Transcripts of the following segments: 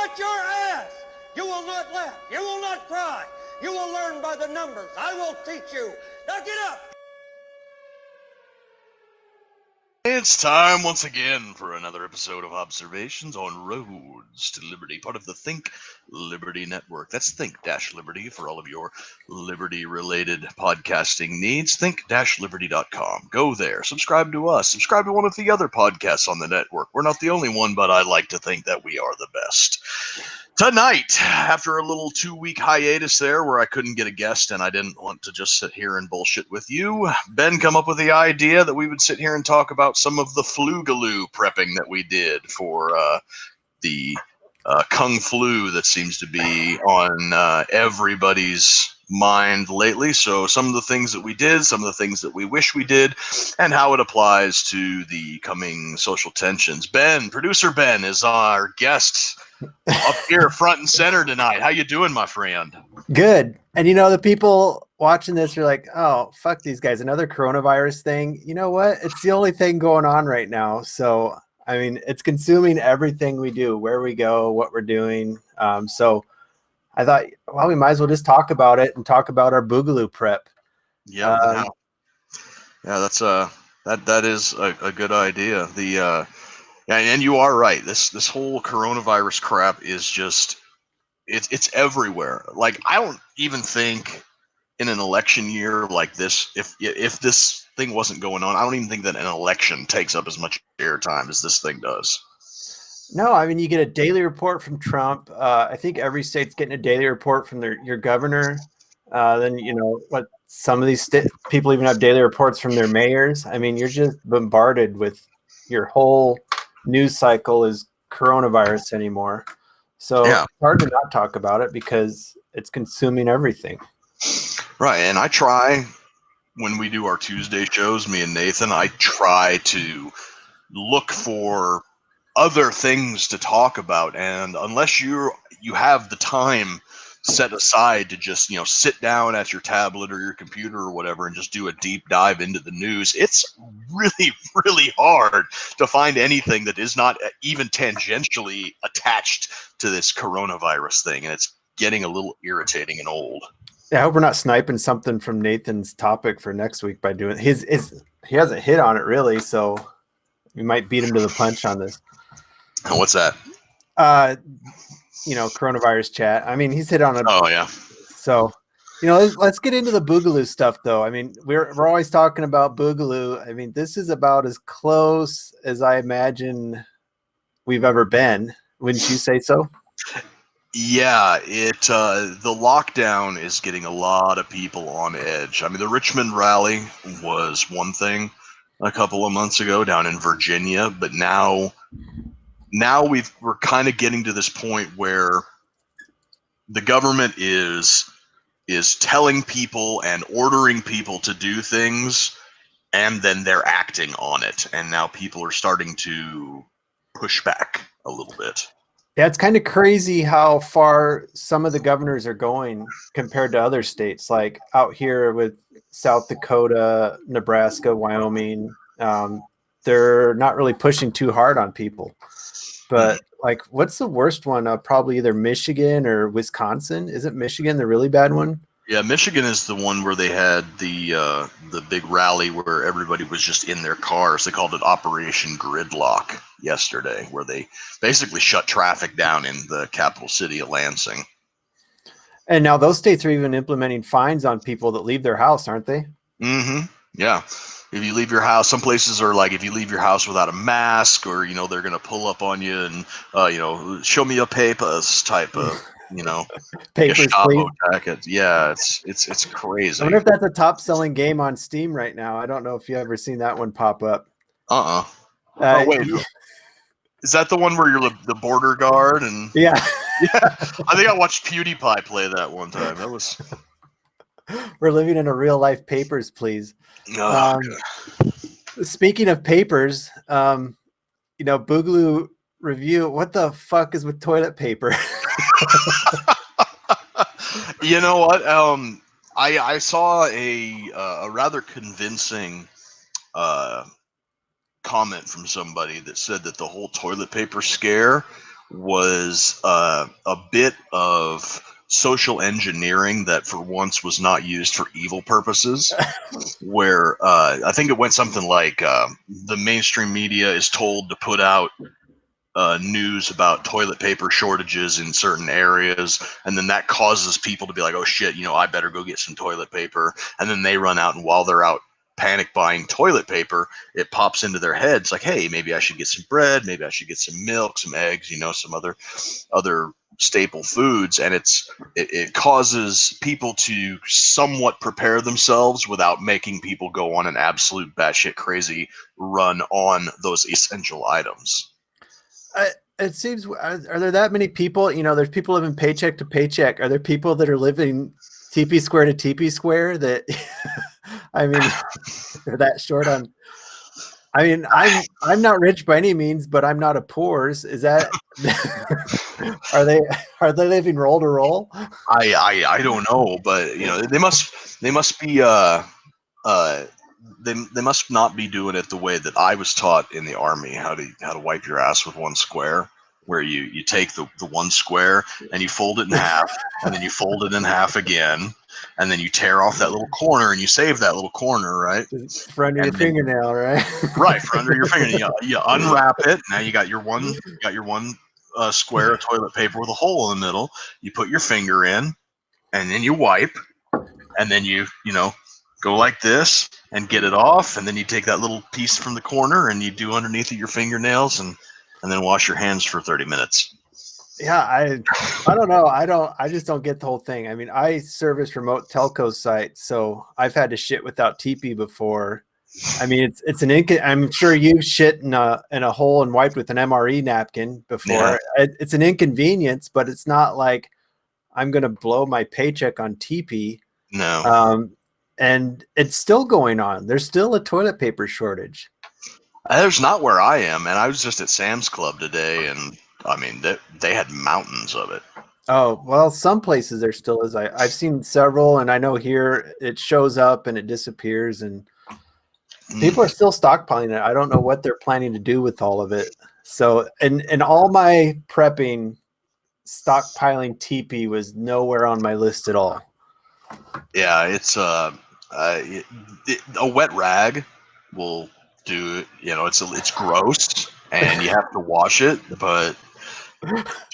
watch your ass. You will not laugh. You will not cry. You will learn by the numbers. I will teach you. Now get up. It's time once again for another episode of Hobbservations on Roads to Liberty, part of the Think Liberty Network. That's Think-Liberty for all of your liberty-related podcasting needs. Think-Liberty.com. Go there. Subscribe to us. Subscribe to one of the other podcasts on the network. We're not the only one, but I like to think that we are the best. Tonight, after a little 2-week hiatus there where I couldn't get a guest and I didn't want to just sit here and bullshit with you, Ben come up with the idea that we would sit here and talk about some of the Boogaloo prepping that we did for the Kung Flu that seems to be on everybody's mind lately. So some of the things that we did, some of the things that we wish we did, and how it applies to the coming social tensions. Ben, producer Ben, is our guest up here front and center tonight. How you doing, my friend? Good. And you know, the people watching this are like, oh, fuck these guys. Another coronavirus thing. You know what? It's the only thing going on right now. So, I mean, it's consuming everything we do, where we go, what we're doing. So I thought, well, we might as well just talk about it and talk about our Boogaloo prep. Yeah, that's that is a good idea. And you are right. This whole coronavirus crap is just it's everywhere. Like, I don't even think in an election year like this, if this thing wasn't going on, I don't even think that an election takes up as much airtime as this thing does. No, I mean, you get a daily report from Trump. I think every state's getting a daily report from your governor. Then, you know, what some of these people even have daily reports from their mayors. I mean, you're just bombarded with your whole news cycle is coronavirus anymore. So Yeah. It's hard to not talk about it because it's consuming everything. Right. And I try, when we do our Tuesday shows, me and Nathan, I try to look for other things to talk about. And unless you have the time set aside to just, sit down at your tablet or your computer or whatever and just do a deep dive into the news, it's really, really hard to find anything that is not even tangentially attached to this coronavirus thing. And it's getting a little irritating and old. I hope we're not sniping something from Nathan's topic for next week by doing he hasn't hit on it really, so we might beat him to the punch on this. And what's that? Coronavirus chat. I mean, he's hit on it. Oh yeah. So, let's get into the Boogaloo stuff, though. I mean, we're always talking about Boogaloo. I mean, this is about as close as I imagine we've ever been. Wouldn't you say so? Yeah, the lockdown is getting a lot of people on edge. I mean, the Richmond rally was one thing a couple of months ago down in Virginia, but now we're kind of getting to this point where the government is telling people and ordering people to do things, and then they're acting on it. And now people are starting to push back a little bit. Yeah, it's kind of crazy how far some of the governors are going compared to other states, like out here with South Dakota, Nebraska, Wyoming. They're not really pushing too hard on people. But like, what's the worst one? Probably either Michigan or Wisconsin. Isn't Michigan the really bad one? Yeah, Michigan is the one where they had the big rally where everybody was just in their cars. They called it Operation Gridlock yesterday, where they basically shut traffic down in the capital city of Lansing. And now those states are even implementing fines on people that leave their house, aren't they? Mm-hmm. Yeah. If you leave your house, some places are like, if you leave your house without a mask, or, they're going to pull up on you and, show me your papers type of, Papers, please. Jacket. Yeah, it's crazy. I wonder if that's a top selling game on Steam right now. I don't know if you ever seen that one pop up. Oh, wait. Is that the one where you're the border guard? And yeah. I think I watched PewDiePie play that one time. That was. We're living in a real life Papers, please. Speaking of papers, Boogaloo review. What the fuck is with toilet paper? You know what? I saw a rather convincing comment from somebody that said that the whole toilet paper scare was a bit of social engineering that for once was not used for evil purposes. Where I think it went something like the mainstream media is told to put out news about toilet paper shortages in certain areas, and then that causes people to be like, oh shit, I better go get some toilet paper, and then they run out, and while they're out panic buying toilet paper, it pops into their heads like, hey, maybe I should get some bread, maybe I should get some milk, some eggs, some other staple foods, and it causes people to somewhat prepare themselves without making people go on an absolute batshit crazy run on those essential items. It seems, are there that many people? There's people living paycheck to paycheck. Are there people that are living TP square to TP square that, I mean, they're that short on? I mean, I'm not rich by any means, but I'm not a poor's. Is that, are they living roll to roll? I don't know, but they must be they must not be doing it the way that I was taught in the army, how to wipe your ass with one square, where you take the one square and you fold it in half, and then you fold it in half again, and then you tear off that little corner and you save that little corner, right? For under your fingernail, right? Right, for under your fingernail. You unwrap it. Now you got your one square of toilet paper with a hole in the middle. You put your finger in, and then you wipe, and then you go like this and get it off, and then you take that little piece from the corner and you do underneath of your fingernails, and then wash your hands for 30 minutes. Yeah, I don't know. I just don't get the whole thing. I mean, I service remote telco sites, so I've had to shit without TP before. I mean, it's an I'm sure you've shit in a hole and wiped with an MRE napkin before. Yeah. It's an inconvenience, but it's not like I'm going to blow my paycheck on TP. No. And it's still going on. There's still a toilet paper shortage. There's not where I am, and I was just at Sam's Club today, and I mean, they had mountains of it. Oh, well, some places there still is. I've seen several, and I know here it shows up and it disappears, and people are still stockpiling it. I don't know what they're planning to do with all of it. So, and all my prepping, stockpiling TP was nowhere on my list at all. Yeah, it's a wet rag will do it. It's gross and you have to wash it, but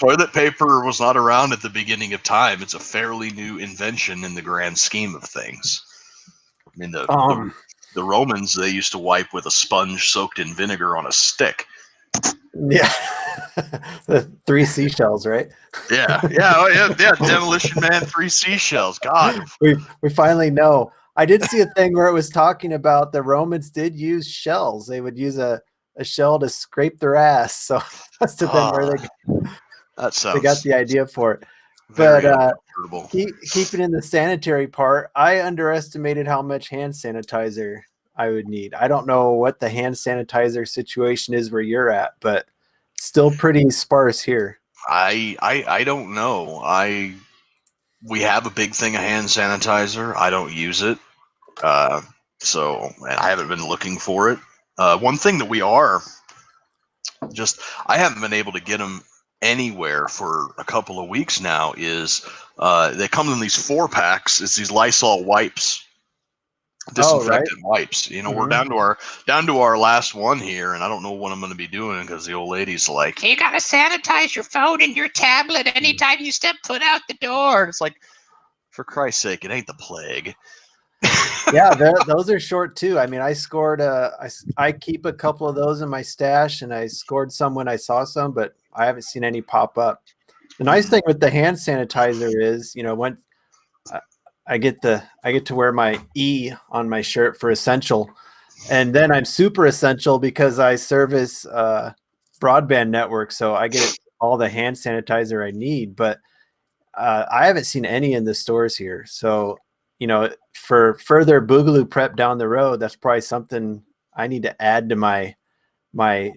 toilet paper was not around at the beginning of time. It's a fairly new invention in the grand scheme of things. I mean, the Romans, they used to wipe with a sponge soaked in vinegar on a stick. Yeah. The 3 seashells, right? Yeah. Demolition Man, 3 seashells. God. We finally know. I did see a thing where it was talking about the Romans did use shells. They would use a shell to scrape their ass. So must have been where they got the idea for it. But keeping in the sanitary part, I underestimated how much hand sanitizer I would need. I don't know what the hand sanitizer situation is where you're at, but still pretty sparse here. I don't know. We have a big thing of hand sanitizer. I don't use it. So I haven't been looking for it. One thing that I haven't been able to get them anywhere for a couple of weeks now is they come in these 4-packs. It's these Lysol wipes, disinfectant wipes. We're down to our last one here, and I don't know what I'm going to be doing because the old lady's like, "You got to sanitize your phone and your tablet anytime you step foot out the door." It's like, for Christ's sake, it ain't the plague. Yeah, those are short too. I mean, I scored I keep a couple of those in my stash, and I scored some when I saw some, but I haven't seen any pop up. The nice thing with the hand sanitizer is, when I get to wear my E on my shirt for essential, and then I'm super essential because I service broadband network, so I get all the hand sanitizer I need. But I haven't seen any in the stores here, so for further Boogaloo prep down the road, that's probably something I need to add to my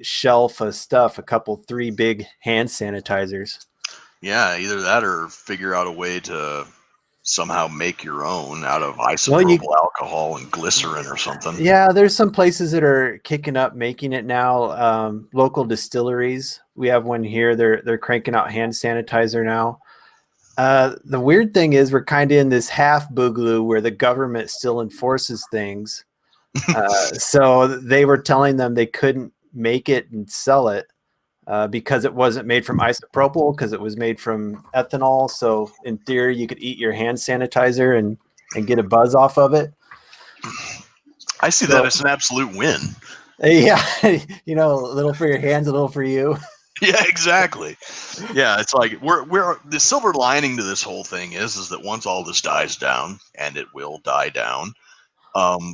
shelf of stuff. 3 big hand sanitizers. Yeah, either that or figure out a way to somehow make your own out of isopropyl alcohol and glycerin or something. Yeah, there's some places that are kicking up making it now. Local distilleries, We have one here. They're cranking out hand sanitizer now. The weird thing is we're kind of in this half Boogaloo where the government still enforces things. So they were telling them they couldn't make it and sell it because it wasn't made from isopropyl, because it was made from ethanol. So in theory, you could eat your hand sanitizer and get a buzz off of it. I see that as an absolute win. Yeah, a little for your hands, a little for you. Yeah, exactly. Yeah, it's like we're the silver lining to this whole thing is that once all this dies down, and it will die down,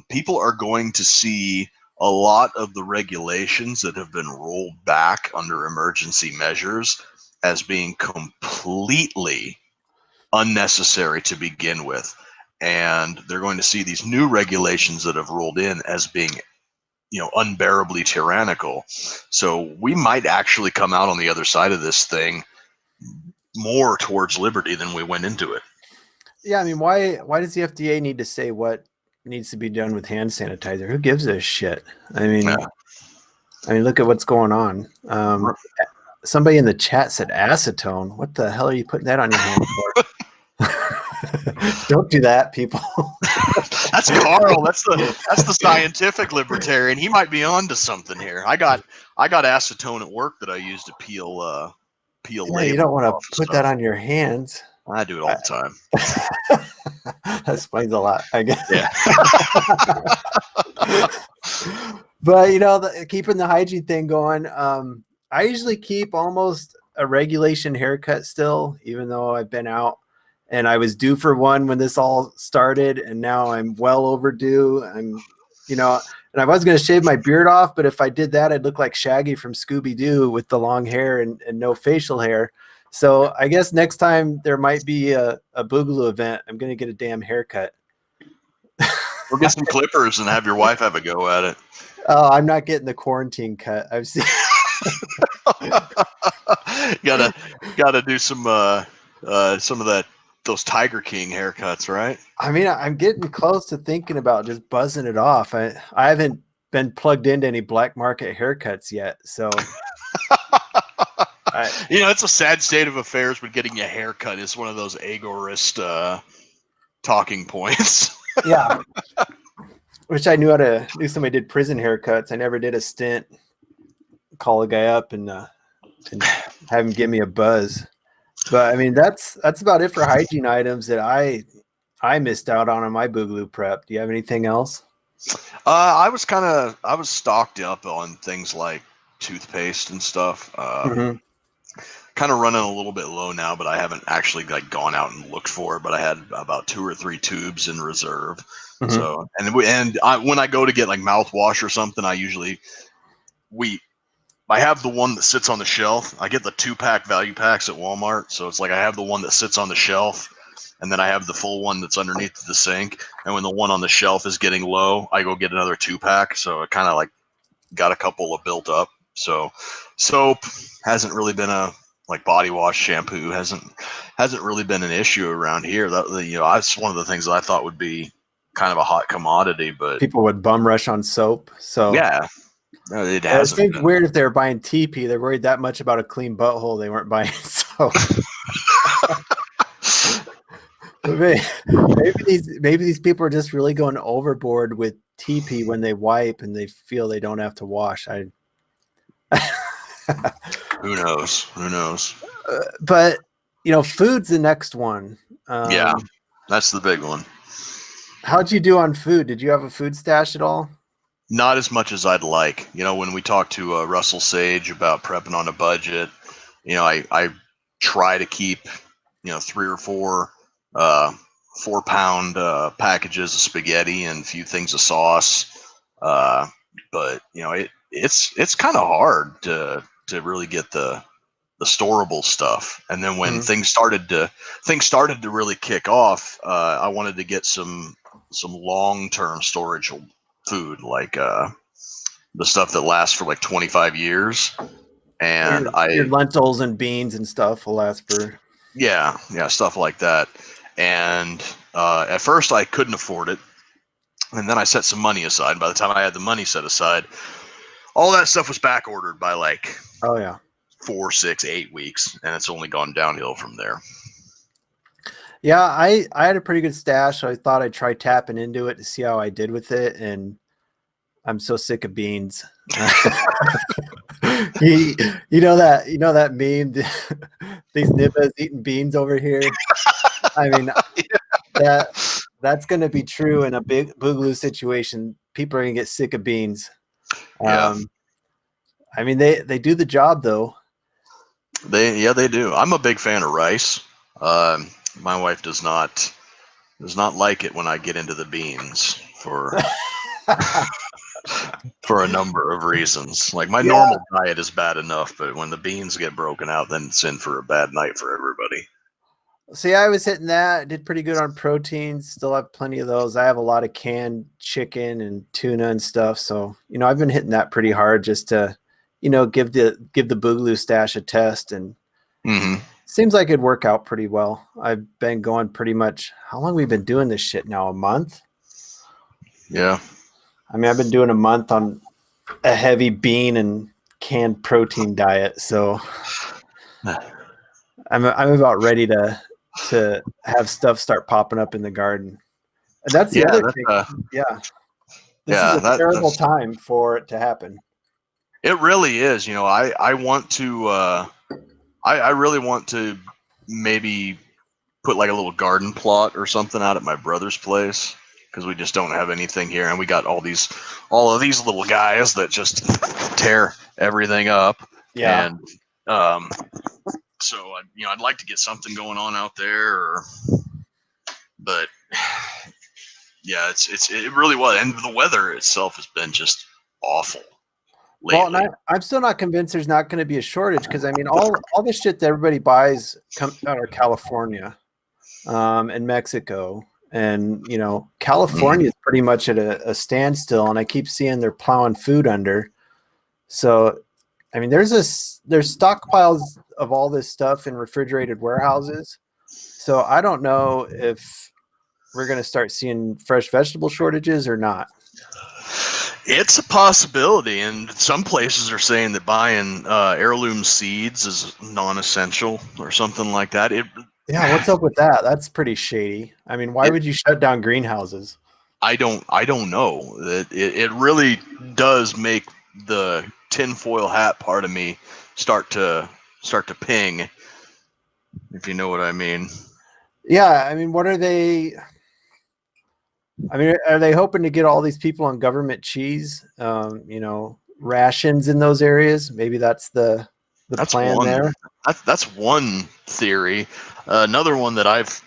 people are going to see a lot of the regulations that have been rolled back under emergency measures as being completely unnecessary to begin with. And they're going to see these new regulations that have rolled in as being, unbearably tyrannical. So we might actually come out on the other side of this thing more towards liberty than we went into it. Yeah, I mean, why does the FDA need to say what needs to be done with hand sanitizer? Who gives a shit? I mean, look at what's going on. Somebody in the chat said acetone. What the hell are you putting that on your hand for? Don't do that, people. That's Carl. That's the scientific libertarian. He might be onto something here. I got acetone at work that I use to peel labels. You don't want to put that on your hands. I do it all the time. That explains a lot, I guess. Yeah. But keeping the hygiene thing going, I usually keep almost a regulation haircut still, even though I've been out. And I was due for one when this all started, and now I'm well overdue. And I was going to shave my beard off, but if I did that, I'd look like Shaggy from Scooby-Doo with the long hair and no facial hair. So I guess next time there might be a Boogaloo event, I'm going to get a damn haircut. Or get some clippers and have your wife have a go at it. Oh, I'm not getting the quarantine cut. I've seen. gotta do some of those Tiger King haircuts, right? I mean, I'm getting close to thinking about just buzzing it off. I haven't been plugged into any black market haircuts yet, so. It's a sad state of affairs, but getting a haircut is one of those agorist talking points. Yeah. Wish I knew somebody did prison haircuts. I never did a stint. Call a guy up and have him give me a buzz. But I mean, that's about it for hygiene items that I missed out on my Boogaloo prep. Do you have anything else? I was stocked up on things like toothpaste and stuff. Kind of running a little bit low now, but I haven't actually gone out and looked for it. But I had about 2 or 3 tubes in reserve. So when I go to get like mouthwash or something, I have the one that sits on the shelf. I get the 2-pack value packs at Walmart. So it's like I have the one that sits on the shelf, and then I have the full one that's underneath the sink. And when the one on the shelf is getting low, I go get another 2-pack. So it kind of got a couple of built up. So soap hasn't really been body wash, shampoo hasn't really been an issue around here. That's one of the things that I thought would be kind of a hot commodity, but people would bum rush on soap. So yeah. No, it hasn't. It seems weird if they were buying TP. They're worried that much about a clean butthole. They weren't buying soap. maybe these people are just really going overboard with TP when they wipe and they feel they don't have to wash. Who knows? But food's the next one. Yeah, that's the big one. How'd you do on food? Did you have a food stash at all? Not as much as I'd like. When we talked to Russell Sage about prepping on a budget, I try to keep 3 or 4 4-pound packages of spaghetti and a few things of sauce. But it's kind of hard to really get the storable stuff. And then when things started to really kick off, I wanted to get some long-term storage food, like the stuff that lasts for 25 years. And your lentils and beans and stuff will last for stuff like that. And at first I couldn't afford it, and then I set some money aside. By the time I had the money set aside, all that stuff was back ordered by 4, 6, 8 weeks, and it's only gone downhill from there. Yeah, I had a pretty good stash, so I thought I'd try tapping into it to see how I did with it, and I'm so sick of beans. you know that meme, these nippers eating beans over here. I mean, that's going to be true in a big Boogaloo situation. People are going to get sick of beans. Yeah. I mean, they do the job though. They do. I'm a big fan of rice. My wife does not like it when I get into the beans for for a number of reasons. Like my normal diet is bad enough, but when the beans get broken out, then it's in for a bad night for everybody. See, I was hitting that. Did pretty good on proteins. Still have plenty of those. I have a lot of canned chicken and tuna and stuff. So, I've been hitting that pretty hard just to, give the Boogaloo stash a test. And seems like it'd work out pretty well. I've been going pretty much. How long have we been doing this shit now? A month? Yeah. I mean, I've been doing a month on a heavy bean and canned protein diet. So I'm about ready to have stuff start popping up in the garden. And that's the other thing. This is a terrible time for it to happen. It really is. I want to I really want to maybe put like a little garden plot or something out at my brother's place, because we just don't have anything here, and we got all of these little guys that just tear everything up. Yeah. And so I'd like to get something going on out there, but yeah, it really was, and the weather itself has been just awful lately. Well, and I'm still not convinced there's not going to be a shortage, because I mean all the shit that everybody buys comes out of California, and Mexico, and California is pretty much at a standstill, and I keep seeing they're plowing food under. So I mean, there's stockpiles of all this stuff in refrigerated warehouses. So I don't know if we're going to start seeing fresh vegetable shortages or not. It's a possibility, and some places are saying that buying heirloom seeds is non-essential or something like that. Yeah, what's up with that? That's pretty shady. I mean, why would you shut down greenhouses? I don't know. It really does make the tinfoil hat part of me start to ping, if you know what I mean. Yeah, I mean, what are they? I mean, are they hoping to get all these people on government cheese? Rations in those areas. Maybe that's the plan there. That's one theory. Another one that I've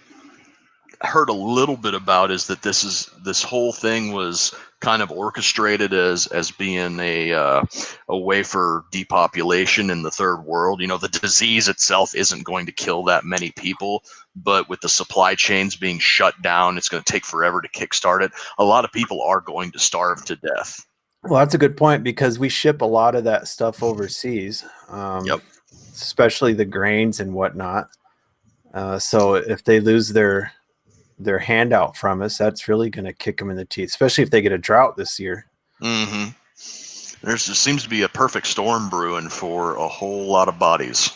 heard a little bit about is that this whole thing was kind of orchestrated as being a way for depopulation in the third world. The disease itself isn't going to kill that many people, but with the supply chains being shut down, it's going to take forever to kickstart it. A lot of people are going to starve to death. Well, that's a good point, because we ship a lot of that stuff overseas. Yep. Especially the grains and whatnot. So if they lose their handout from us, that's really going to kick them in the teeth, especially if they get a drought this year. There seems to be a perfect storm brewing for a whole lot of bodies.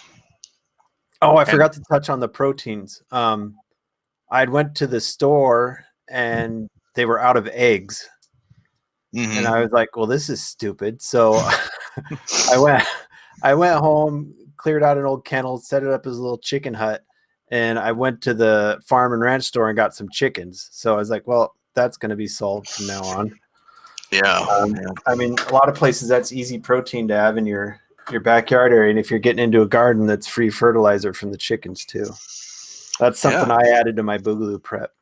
Oh, I forgot to touch on the proteins. I went to the store and they were out of eggs. And I was like, well, this is stupid. So I went home, cleared out an old kennel, set it up as a little chicken hut. And I went to the farm and ranch store and got some chickens. So I was like, well, that's going to be solved from now on. Yeah. I mean, a lot of places that's easy protein to have in your backyard area. And if you're getting into a garden, that's free fertilizer from the chickens too. That's something I added to my Boogaloo prep.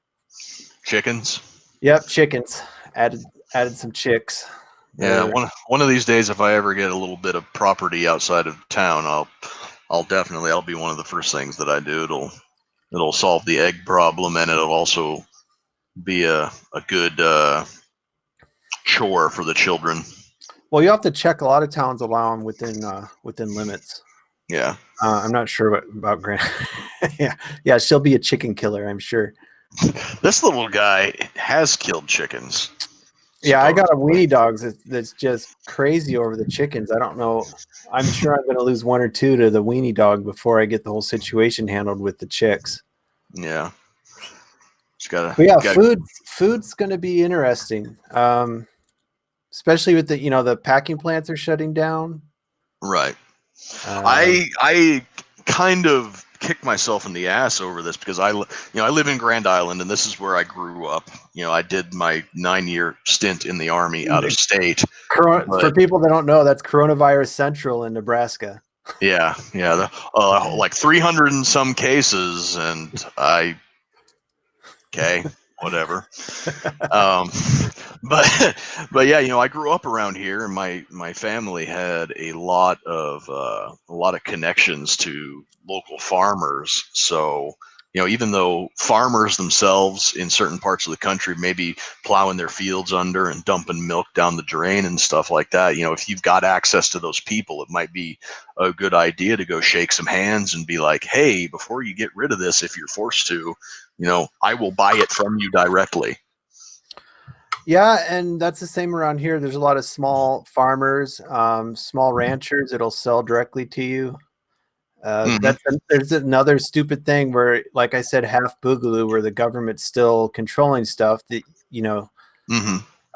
Chickens? Yep, chickens. Added some chicks. Yeah, one of these days, if I ever get a little bit of property outside of town, I'll be one of the first things that I do. It'll solve the egg problem, and it'll also be a good chore for the children. Well, you have to check. A lot of towns allow them within limits. Yeah. I'm not sure about Grant. yeah, she'll be a chicken killer, I'm sure. This little guy has killed chickens. Yeah, I got a weenie dog that's just crazy over the chickens. I don't know. I'm sure I'm going to lose one or two to the weenie dog before I get the whole situation handled with the chicks. Yeah. Just gotta. But yeah, food's going to be interesting, especially with the packing plants are shutting down. Right. I kind of kicked myself in the ass over this because I live in Grand Island, and this is where I grew up. I did my 9-year stint in the Army out of state. For people that don't know, that's coronavirus central in Nebraska. Yeah. Like 300 and some cases, and okay, whatever. But yeah, I grew up around here, and my family had a lot of connections to local farmers. So even though farmers themselves in certain parts of the country may be plowing their fields under and dumping milk down the drain and stuff like that, if you've got access to those people, it might be a good idea to go shake some hands and be like, hey, before you get rid of this, if you're forced to, I will buy it from you directly. Yeah, and that's the same around here. There's a lot of small farmers, small ranchers that'll sell directly to you. There's another stupid thing where, like I said, half Boogaloo, where the government's still controlling stuff. That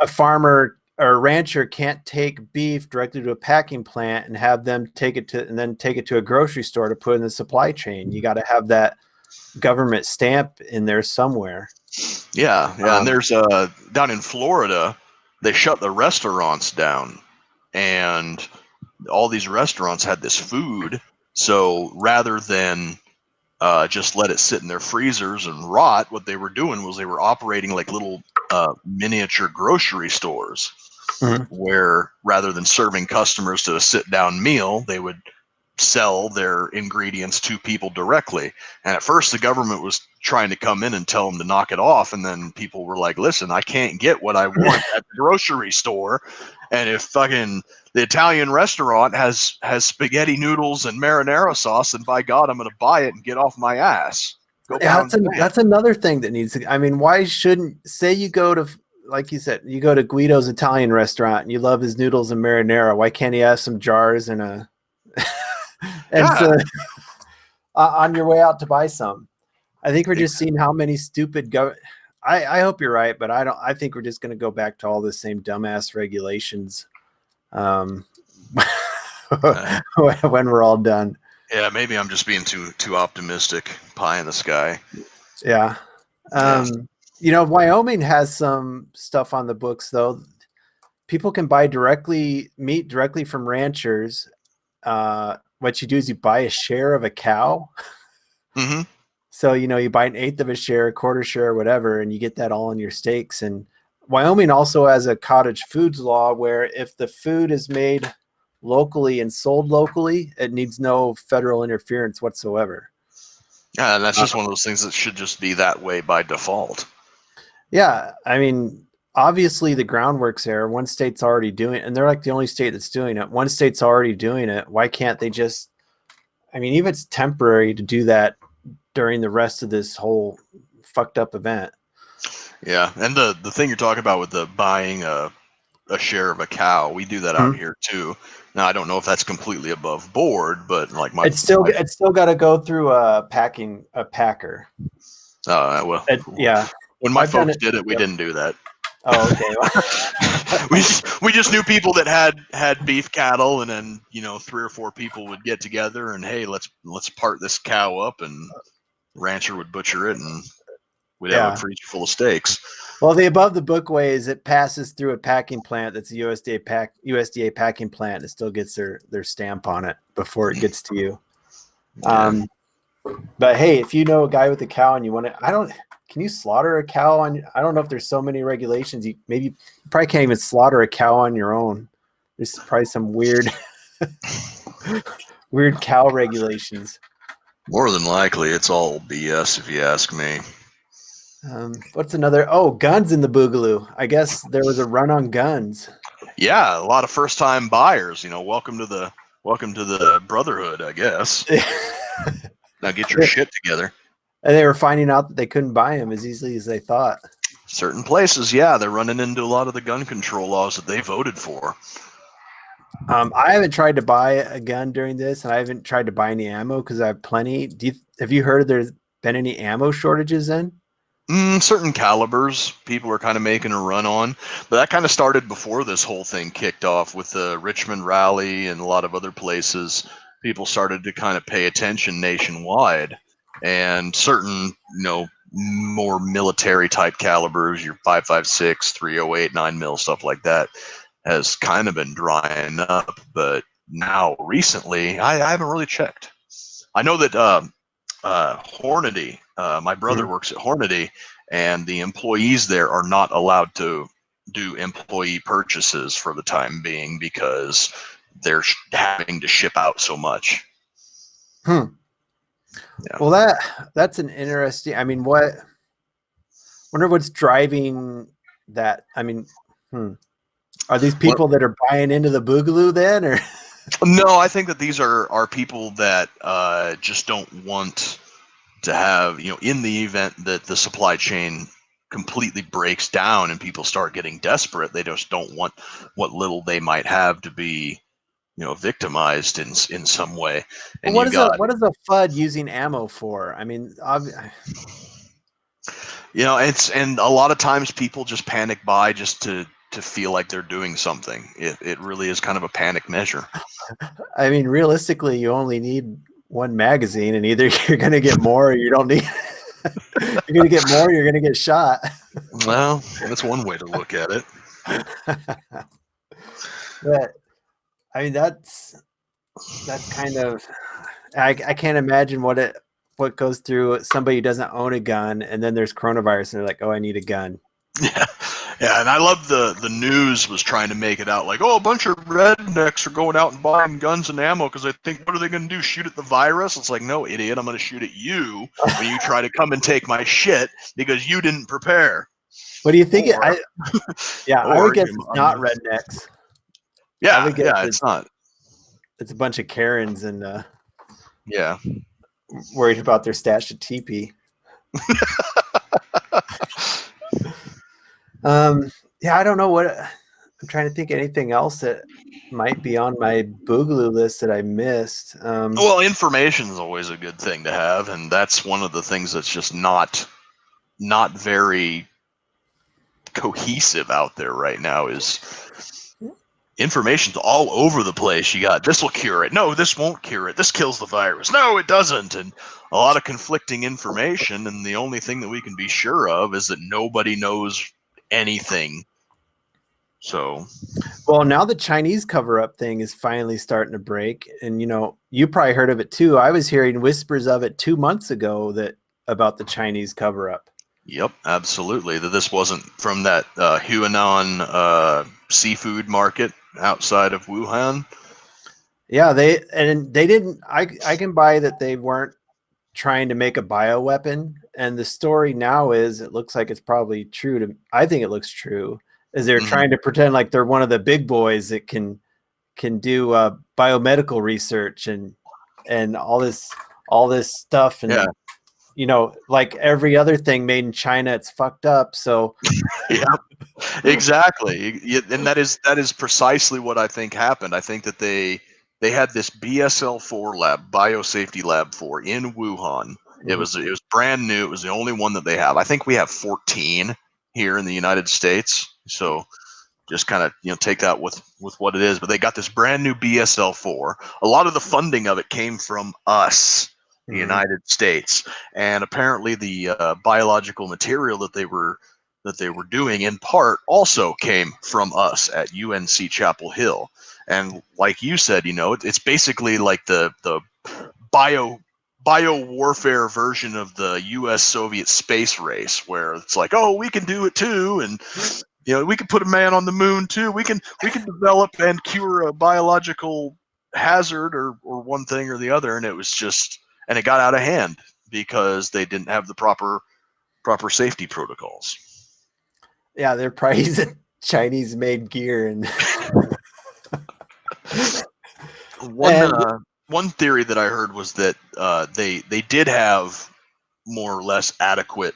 a farmer or a rancher can't take beef directly to a packing plant and have them take it to a grocery store to put in the supply chain. You got to have that government stamp in there somewhere. Yeah, and there's down in Florida, they shut the restaurants down, and all these restaurants had this food. So rather than just let it sit in their freezers and rot, what they were doing was they were operating like little miniature grocery stores, where rather than serving customers to a sit-down meal, they would sell their ingredients to people directly. And at first the government was trying to come in and tell them to knock it off, and then people were like, listen, I can't get what I want at the grocery store, and if fucking the Italian restaurant has spaghetti noodles and marinara sauce, and by God, I'm going to buy it and get off my ass. That's another thing that needs to, I mean, why shouldn't, say you go to, like you said, you go to Guido's Italian restaurant and you love his noodles and marinara, why can't he have some jars and so on your way out to buy some? I think we're just seeing how many stupid I hope you're right, but I think we're just going to go back to all the same dumbass regulations when we're all done. Yeah, maybe I'm just being too optimistic. Pie in the sky. Yeah. Wyoming has some stuff on the books though. People can buy meat directly from ranchers. What you do is you buy a share of a cow. Mm-hmm. So, you buy an eighth of a share, a quarter share, whatever, and you get that all in your steaks. And Wyoming also has a cottage foods law where if the food is made locally and sold locally, it needs no federal interference whatsoever. Yeah, and that's just one of those things that should just be that way by default. Yeah, I mean, obviously the groundwork's there. One state's already doing it, and they're like the only state that's doing it. One state's already doing it. Why can't they just, even if it's temporary, to do that during the rest of this whole fucked up event? Yeah, and the thing you're talking about with the buying a share of a cow, we do that out here too. Now I don't know if that's completely above board, but like it's still got to go through a packer. Well, yeah. When my folks did it, we didn't do that. Oh, okay. we just knew people that had beef cattle, and then 3 or 4 people would get together and, hey, let's part this cow up, and the rancher would butcher it, and we'd have a freezer full of steaks. Well, the above the book way is it passes through a packing plant that's a USDA packing plant, and it still gets their stamp on it before it gets to you. Yeah. But hey, if you know a guy with a cow and you want to, can you slaughter a cow on? I don't know if there's so many regulations. You probably can't even slaughter a cow on your own. There's probably some weird cow regulations. More than likely, it's all BS if you ask me. What's another? Oh, guns in the Boogaloo. I guess there was a run on guns. Yeah, a lot of first-time buyers. Welcome to the brotherhood, I guess. Now get your shit together. And they were finding out that they couldn't buy them as easily as they thought. Certain places, yeah, they're running into a lot of the gun control laws that they voted for. I haven't tried to buy a gun during this, and I haven't tried to buy any ammo because I have plenty. Have you heard there's been any ammo shortages then? Certain calibers people are kind of making a run on, but that kind of started before this whole thing kicked off with the Richmond rally and a lot of other places. People started to kind of pay attention nationwide, and certain, more military type calibers, your 5.56, 308, 9mm, stuff like that, has kind of been drying up. But now, recently, I haven't really checked. I know that Hornady, my brother works at Hornady, and the employees there are not allowed to do employee purchases for the time being because they're having to ship out so much. Yeah. Well, that's an interesting. I mean, wonder what's driving that. I mean, are these people that are buying into the Boogaloo then, or? No, I think that these are people that just don't want to have, in the event that the supply chain completely breaks down and people start getting desperate, they just don't want what little they might have to be, victimized in some way. And What is a FUD using ammo for? I mean, and a lot of times people just panic buy just to feel like they're doing something. It really is kind of a panic measure. I mean, realistically, you only need one magazine, and either you're going to get more or you don't need. You're going to get more, you're going to get shot. Well, that's one way to look at it. But I mean, that's kind of. I can't imagine what goes through somebody who doesn't own a gun, and then there's coronavirus, and they're like, "Oh, I need a gun." Yeah, and I love the news was trying to make it out like, oh, a bunch of rednecks are going out and buying guns and ammo because they think, what are they going to do, shoot at the virus? It's like, no, idiot, I'm going to shoot at you when you try to come and take my shit because you didn't prepare. What do you think? I would guess it's not rednecks. Yeah, it's not. It's a bunch of Karens and yeah, worried about their stash of teepee. Yeah, I don't know what I'm trying to think. Anything else that might be on my Boogaloo list that I missed? Well, information is always a good thing to have, and that's one of the things that's just not very cohesive out there right now. Is information's all over the place. You got, this will cure it. No, this won't cure it. This kills the virus. No, it doesn't. And a lot of conflicting information. And the only thing that we can be sure of is that nobody knows anything. So, well, now the Chinese cover-up thing is finally starting to break. And, you probably heard of it too. I was hearing whispers of it 2 months ago about the Chinese cover-up. Yep, absolutely. That this wasn't from that Huanan seafood market outside of Wuhan. Yeah, they didn't. I can buy that they weren't trying to make a bioweapon, and the story now is it looks like it's probably true. I think it looks true. Is they're trying to pretend like they're one of the big boys that can do biomedical research and all this stuff, and like every other thing made in China, it's fucked up. So yeah, exactly. And that is precisely what I think happened. I think that they had this BSL-4 lab, biosafety lab 4 in Wuhan. It was brand new. It was the only one that they have. I think we have 14 here in the United States. So just kind of take that with what it is. But they got this brand new BSL-4. A lot of the funding of it came from us, the United States, and apparently the biological material that they were doing in part also came from us at UNC Chapel Hill. And like you said, it's basically like the bio warfare version of the U.S. Soviet space race, where it's like, oh, we can do it too, and we can put a man on the moon too. We can develop and cure a biological hazard or one thing or the other, and it was just, and it got out of hand because they didn't have the proper safety protocols. Yeah, they're probably using Chinese-made gear and. One theory that I heard was that they did have more or less adequate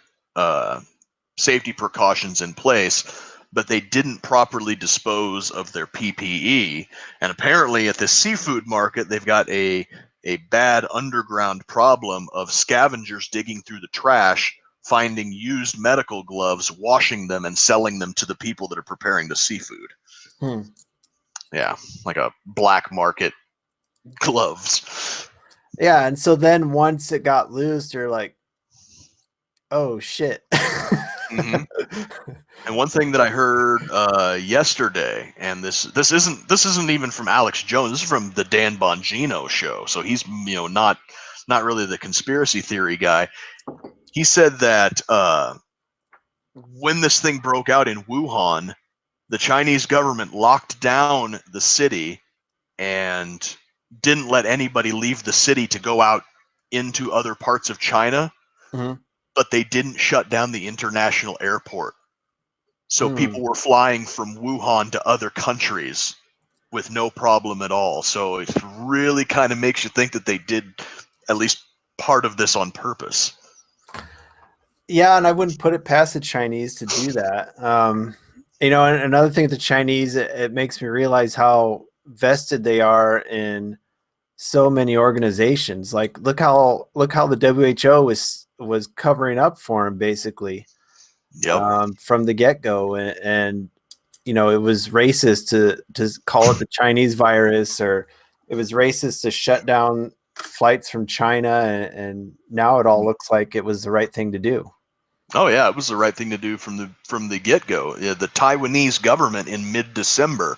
safety precautions in place, but they didn't properly dispose of their PPE. And apparently at this seafood market, they've got a bad underground problem of scavengers digging through the trash, finding used medical gloves, washing them, and selling them to the people that are preparing the seafood. Yeah, like a black market gloves. Yeah, and so then once it got loose, you're like, oh shit. And one thing that I heard yesterday, and this isn't even from Alex Jones. This is from the Dan Bongino show. So he's not really the conspiracy theory guy. He said that when this thing broke out in Wuhan, the Chinese government locked down the city and didn't let anybody leave the city to go out into other parts of China, but they didn't shut down the international airport. So people were flying from Wuhan to other countries with no problem at all. So it really kind of makes you think that they did at least part of this on purpose. Yeah, and I wouldn't put it past the Chinese to do that. And another thing with the Chinese, it makes me realize how vested they are in so many organizations. Like look how the WHO was covering up for them basically. From the get-go, and it was racist to call it the Chinese virus, or it was racist to shut down flights from China, and now it all looks like it was the right thing to do. Oh yeah, it was the right thing to do from the get-go. Yeah, the Taiwanese government in mid-December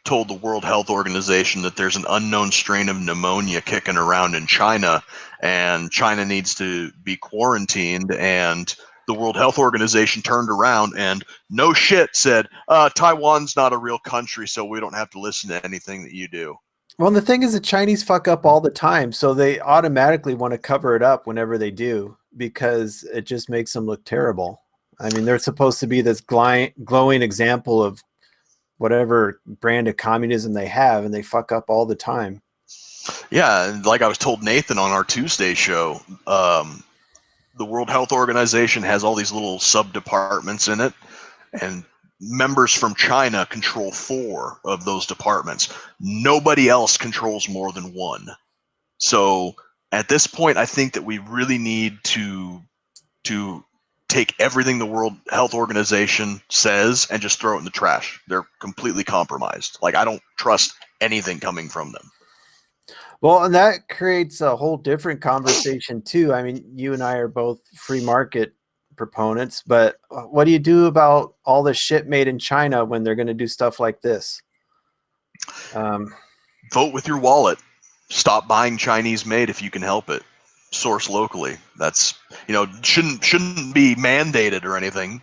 told the World Health Organization that there's an unknown strain of pneumonia kicking around in China, and China needs to be quarantined. And the World Health Organization turned around and no shit said, Taiwan's not a real country, so we don't have to listen to anything that you do. Well, the thing is, the Chinese fuck up all the time, so they automatically want to cover it up whenever they do, because it just makes them look terrible. I mean, they're supposed to be this glowing example of whatever brand of communism they have, and they fuck up all the time. Yeah, and like I was told Nathan on our Tuesday show, the World Health Organization has all these little sub-departments in it, and members from China control 4 of those departments. Nobody else controls more than 1. So at this point, I think that we really need to take everything the World Health Organization says and just throw it in the trash. They're completely compromised. Like, I don't trust anything coming from them. Well, and that creates a whole different conversation too. I mean, you and I are both free market proponents, but what do you do about all the shit made in China when they're going to do stuff like this? Vote with your wallet. Stop buying Chinese made if you can help it. Source locally. That's, shouldn't be mandated or anything,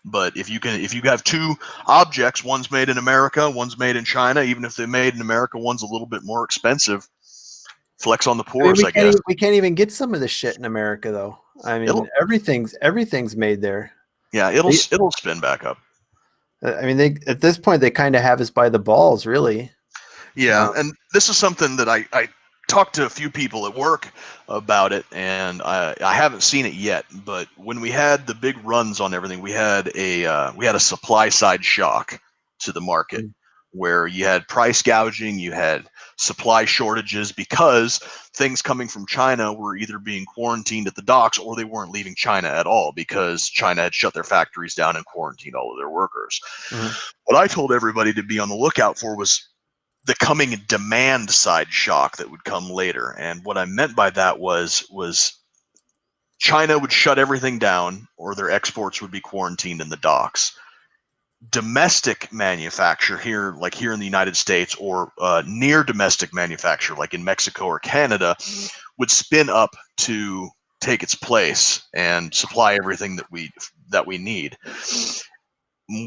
but if you have 2 objects, one's made in America, one's made in China, even if they're made in America, one's a little bit more expensive. Flex on the poorest, I guess. We can't even get some of the shit in America though. I mean, everything's made there. Yeah, it'll spin back up. I mean, at this point they kind of have us by the balls, really. Yeah, and this is something that I talked to a few people at work about it, and I haven't seen it yet. But when we had the big runs on everything, we had a supply side shock to the market, where you had price gouging, you had supply shortages because things coming from China were either being quarantined at the docks or they weren't leaving China at all because China had shut their factories down and quarantined all of their workers. What I told everybody to be on the lookout for was the coming demand side shock that would come later. And what I meant by that was China would shut everything down or their exports would be quarantined in the docks. Domestic manufacture here in the United States, or near domestic manufacture like in Mexico or Canada, would spin up to take its place and supply everything that we need.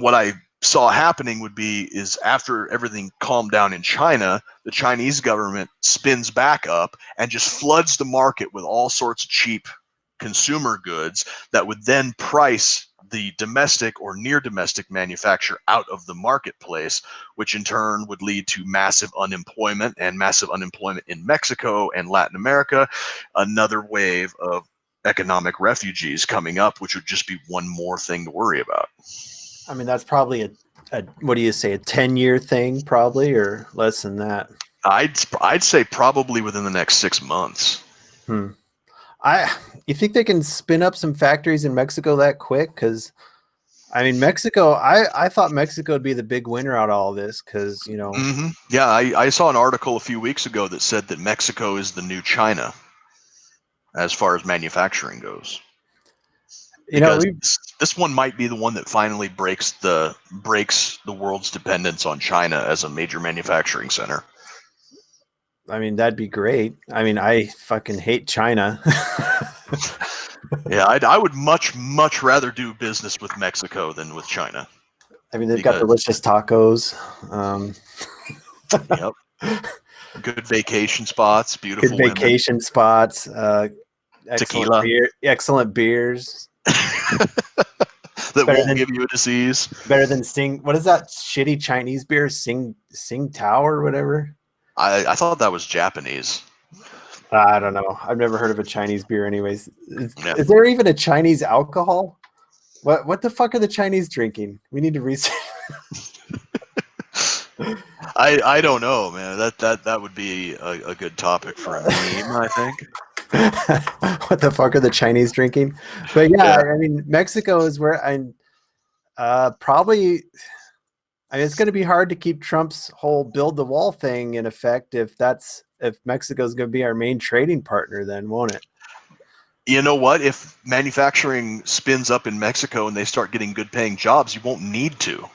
What I saw happening is after everything calmed down in China, the Chinese government spins back up and just floods the market with all sorts of cheap consumer goods that would then price the domestic or near domestic manufacture out of the marketplace, which in turn would lead to massive unemployment in Mexico and Latin America, another wave of economic refugees coming up, which would just be one more thing to worry about. I mean, that's probably a what do you say, a 10-year thing, probably, or less than that. I'd say probably within the next 6 months. You think they can spin up some factories in Mexico that quick? Because I mean, Mexico, I thought Mexico would be the big winner out of all this because, you know. Yeah, I saw an article a few weeks ago that said that Mexico is the new China as far as manufacturing goes. You know, Because this one might be the one that finally breaks the world's dependence on China as a major manufacturing center. I mean, that'd be great. I mean, I fucking hate China. Yeah, I would much rather do business with Mexico than with China. I mean, they've got delicious tacos. Yep. Good vacation spots, beautiful Good vacation women. Spots. Tequila. Excellent beers. That won't give you a disease. Better than what is that shitty Chinese beer? Sing Tao or whatever. I thought that was Japanese. I don't know. I've never heard of a Chinese beer anyways. Is there even a Chinese alcohol? What the fuck are the Chinese drinking? We need to research. I don't know, man. That would be a good topic for a meme, I think. What the fuck are the Chinese drinking? But yeah. I mean, Mexico is where probably. I mean, it's going to be hard to keep Trump's whole build the wall thing in effect if Mexico's going to be our main trading partner, then, won't it? You know what? If manufacturing spins up in Mexico and they start getting good paying jobs, you won't need to.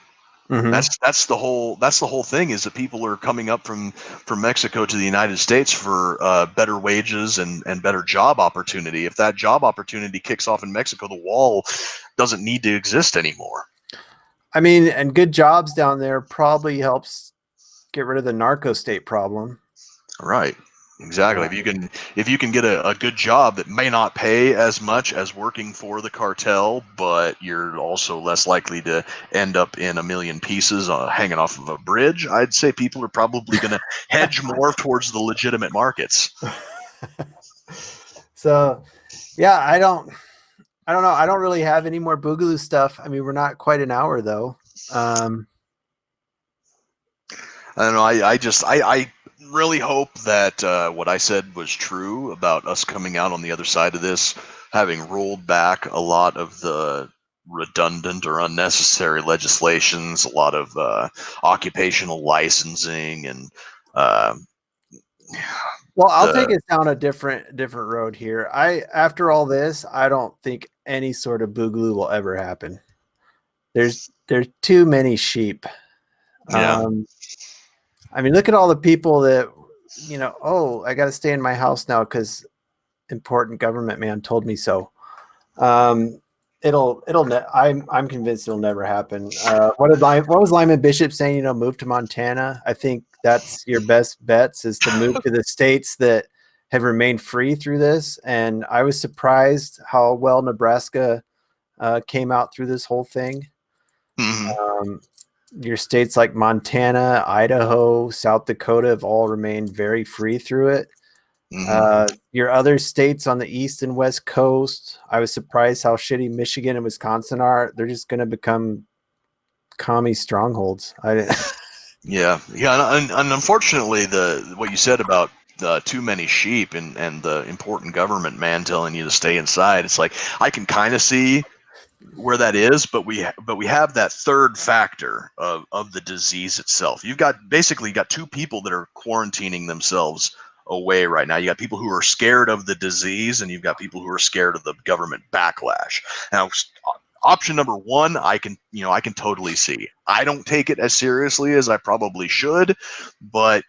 Mm-hmm. That's the whole thing, is that people are coming up from Mexico to the United States for better wages and better job opportunity. If that job opportunity kicks off in Mexico, the wall doesn't need to exist anymore. I mean, and good jobs down there probably helps get rid of the narco state problem. Right. Exactly. If you can get a good job that may not pay as much as working for the cartel, but you're also less likely to end up in a million pieces hanging off of a bridge, I'd say people are probably going to hedge more towards the legitimate markets. So, yeah, I don't know. I don't really have any more Boogaloo stuff. I mean, we're not quite an hour though. I don't know. I really hope that what I said was true about us coming out on the other side of this, having rolled back a lot of the redundant or unnecessary legislations, a lot of occupational licensing, and well, I'll take us down a different road here. After all this, I don't think any sort of Boogaloo will ever happen. There's too many sheep. Yeah. I mean, look at all the people that, you know, oh, I got to stay in my house now because important government man told me so. I'm convinced it'll never happen. What was Lyman Bishop saying? You know, move to Montana. I think that's your best bets, is to move to the states that have remained free through this. And I was surprised how well Nebraska came out through this whole thing. Mm-hmm. Your states like Montana, Idaho, South Dakota have all remained very free through it. Mm-hmm. Your other states on the East and West Coast, I was surprised how shitty Michigan and Wisconsin are. They're just going to become commie strongholds. Yeah. And unfortunately, what you said about too many sheep and the important government man telling you to stay inside, it's like, I can kind of see where that is, but we have that third factor of the disease itself. You've got two people that are quarantining themselves away right now. You got people who are scared of the disease, and you've got people who are scared of the government backlash. Now, option number one, I can totally see. I don't take it as seriously as I probably should, but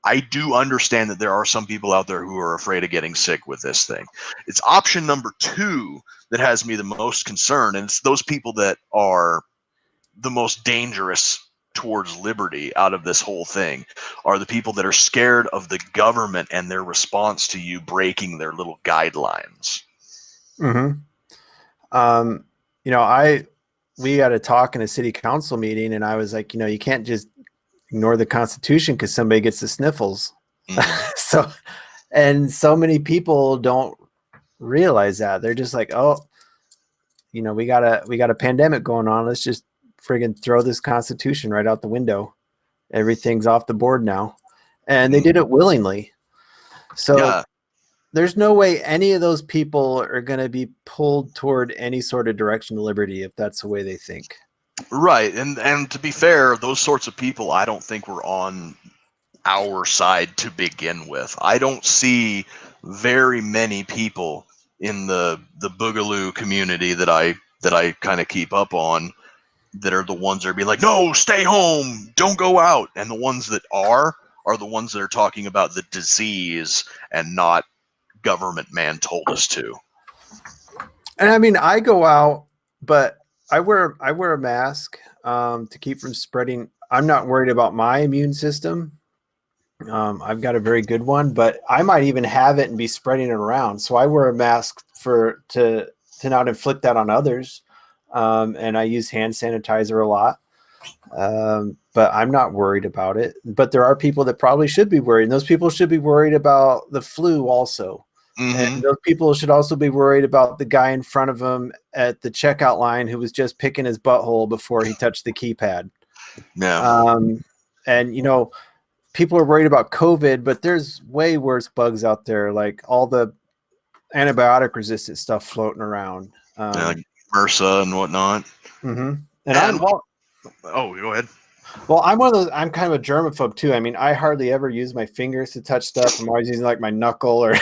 I do understand that there are some people out there who are afraid of getting sick with this thing. It's option number two that has me the most concerned, and it's those people that are the most dangerous towards liberty out of this whole thing are the people that are scared of the government and their response to you breaking their little guidelines. Mm-hmm. You know, we got to talk in a city council meeting, and I was like, you know, you can't just ignore the Constitution because somebody gets the sniffles. Mm-hmm. So many people don't realize that. They're just like, oh, we got a pandemic going on. Let's just friggin' throw this Constitution right out the window. Everything's off the board now. And they did it willingly. So Yeah. there's no way any of those people are going to be pulled toward any sort of direction of liberty if that's the way they think. Right. And to be fair, those sorts of people, I don't think were on our side to begin with. I don't see very many people in the Boogaloo community that I kind of keep up on that are the ones that are being like, no, stay home, don't go out. And the ones that are the ones that are talking about the disease and not government man told us to. And I mean, I go out, but I wear a mask to keep from spreading. I'm not worried about my immune system. I've got a very good one, but I might even have it and be spreading it around. So I wear a mask to not inflict that on others. And I use hand sanitizer a lot. But I'm not worried about it. But there are people that probably should be worried. And those people should be worried about the flu also. And those people should also be worried about the guy in front of them at the checkout line who was just picking his butthole before he touched the keypad. Yeah. And people are worried about COVID, but there's way worse bugs out there, like all the antibiotic resistant stuff floating around. Like MRSA and whatnot. And oh, go ahead. Well, I'm one of those. I'm kind of a germaphobe too. I mean, I hardly ever use my fingers to touch stuff. I'm always using like my knuckle or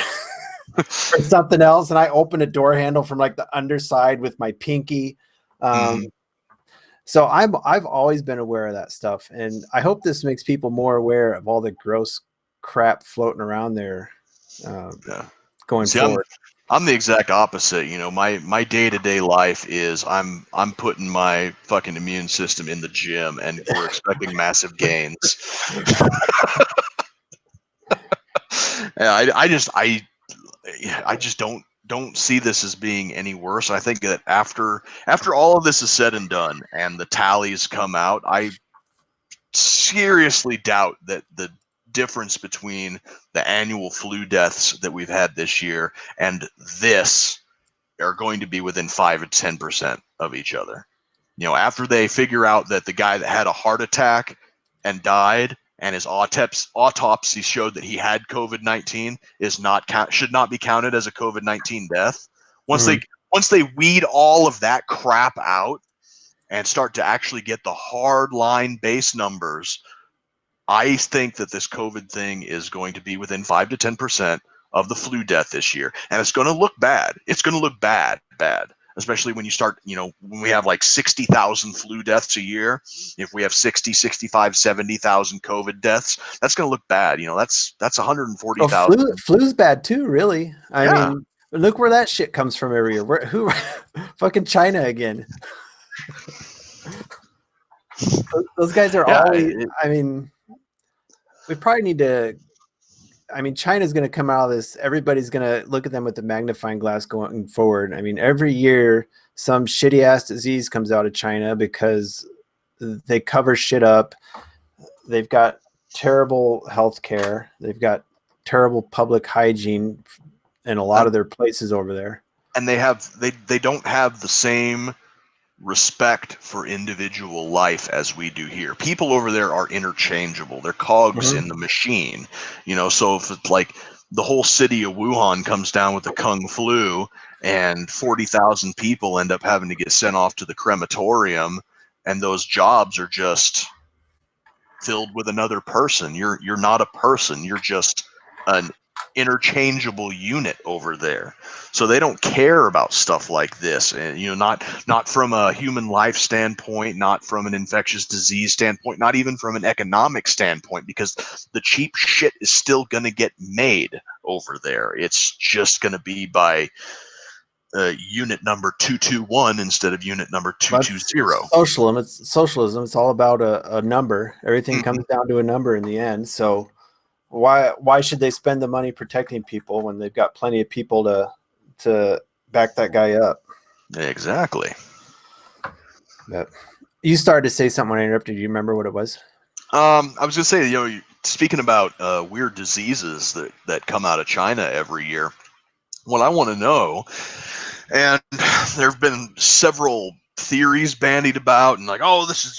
or something else, and I open a door handle from like the underside with my pinky. So I've always been aware of that stuff, and I hope this makes people more aware of all the gross crap floating around there going forward. I'm the exact opposite. My day-to-day life is I'm putting my fucking immune system in the gym, and we're expecting massive gains. I just don't see this as being any worse. I think that after all of this is said and done, and the tallies come out, I seriously doubt that the difference between the annual flu deaths that we've had this year and this are going to be within 5 or 10% of each other. After they figure out that the guy that had a heart attack and died and his autopsy showed that he had COVID-19 should not be counted as a COVID-19 death. Once they weed all of that crap out and start to actually get the hard line base numbers, I think that this COVID thing is going to be within 5 to 10% of the flu death this year. And it's going to look bad. It's going to look bad, especially when you start, when we have like 60,000 flu deaths a year. If we have 60, 65, 70,000 COVID deaths, that's going to look bad. That's 140,000. Well, flu's bad too, really. I mean, look where that shit comes from every year. Who fucking China again. Those guys are always, I mean, we probably need to, China's going to come out of this. Everybody's going to look at them with the magnifying glass going forward. I mean, every year some shitty ass disease comes out of China because they cover shit up. They've got terrible health care. They've got terrible public hygiene in a lot of their places over there. And they don't have the same respect for individual life as we do here. People over there are interchangeable. They're cogs in the machine. So if it's like the whole city of Wuhan comes down with the Kung flu and 40,000 people end up having to get sent off to the crematorium, and those jobs are just filled with another person. You're not a person. You're just an interchangeable unit over there. So they don't care about stuff like this, and not from a human life standpoint, not from an infectious disease standpoint, not even from an economic standpoint, because the cheap shit is still going to get made over there. It's just going to be by unit number 221 instead of unit number 220. Socialism. It's all about a number. Everything comes down to a number in the end. So why should they spend the money protecting people when they've got plenty of people to back that guy up? Exactly. Yep. You started to say something when I interrupted. Do you remember what it was? I was going to say, speaking about weird diseases that come out of China every year, what I want to know, and there have been several theories bandied about, and like, oh, this is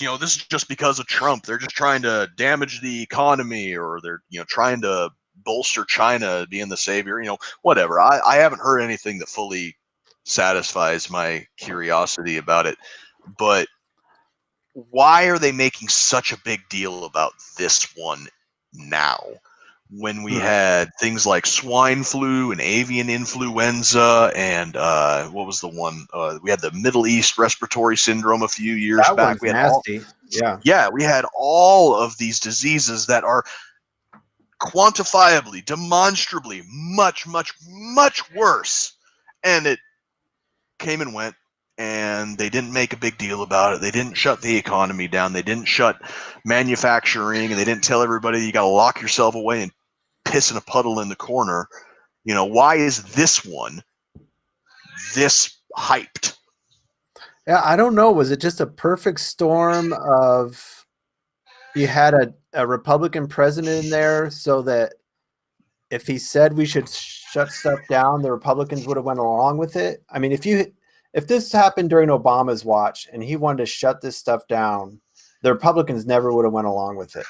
just because of Trump. They're just trying to damage the economy, or they're trying to bolster China being the savior. Whatever. I haven't heard anything that fully satisfies my curiosity about it. But why are they making such a big deal about this one now, when we had things like swine flu and avian influenza and what was the one? We had the Middle East respiratory syndrome a few years That back. one's We had nasty. Yeah. we had all of these diseases that are quantifiably, demonstrably much, much, much worse. And it came and went, and they didn't make a big deal about it. They didn't shut the economy down. They didn't shut manufacturing, and they didn't tell everybody you got to lock yourself away and piss in a puddle in the corner. Why is this one this hyped? Yeah, I don't know. Was it just a perfect storm of you had a Republican president in there so that if he said we should shut stuff down, the Republicans would have went along with it? I mean, if this happened during Obama's watch and he wanted to shut this stuff down, the Republicans never would have went along with it.